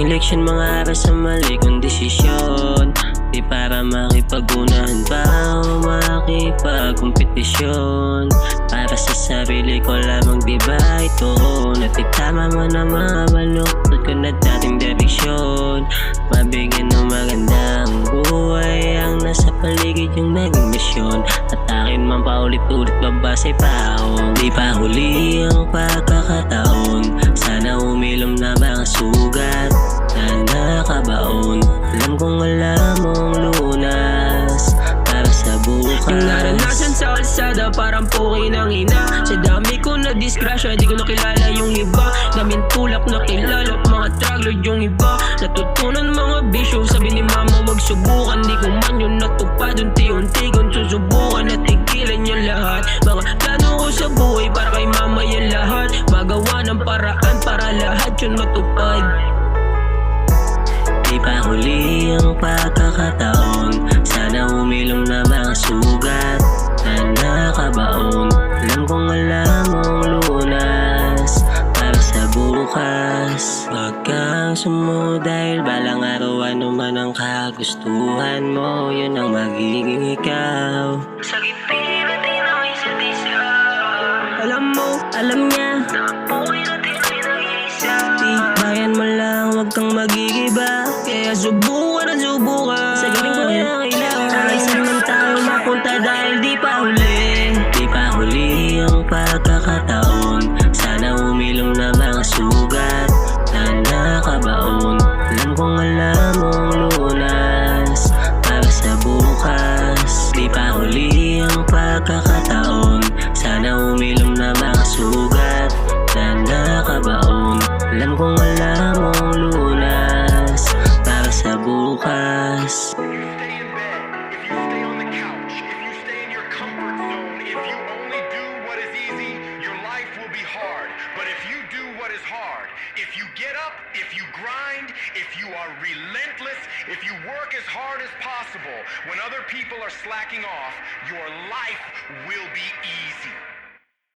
eleksyon mga aras sa mali kong desisyon. Di para makipagunahan pa o makipagkompetisyon. Para sa sarili ko lamang, diba ito? Natitama mo na mabaluktot ko na dating direksyon. Mabigyan ng magandang buhay ang nasa paligid yung naging misyon. At akin man paulit-ulit babasay pa ako. Di pa huli ang pagkakataon, sana umilom na mga sugat na nakabaon. Alam kong alam mong lunas para sa bukas. Yung naranasan sa kalsada parang puki ng ina. Sa dami ko na disgrasya, di ko nakilala yung iba. Daming tulak na kilala, mga traglord yung iba. Natutunan mga bisyo, sabi ni mama wag subukan. Di ko man yun natupad, unti-unti kong susubukan at tigilan yung lahat. Mga plano ko sa buhay para kay mama yung lahat. Magawa ng paraan para lahat yun matupad. Di pa huli ang pagkakataon, sana umilom na mga sugat na nakabaon. Alam kong alam mong lunas para sa bukas. Huwag kang sumo dahil balang araw ano man ang kagustuhan mo, yun ang magiging ikaw. Sa gitna natin ang isa't isa, Alam mo, alam niya, buhay natin ay nag-iisa. tibayan mo lang, huwag kang magigiba. Kaya subukan at subukan Sa galing ko kailangan, kahit saan man tayo mapunta dahil di pa huli. Di pa huli ang pagkakataon, sana umilom na mga sugat na nakabaon. Alam kong alam mong lunas para sa bukas. Di pa huli ang pagkakataon, sana umilom na mga sugat na nakabaon. Alam kong alam mong lunas para sa bukas. If you stay in bed, if you stay on the couch, if you stay in your comfort zone, if you only do what is easy, your life will be hard. But if you do what is hard, if you get up, if you grind, if you are relentless, if you work as hard as possible, when other people are slacking off, your life will be easy.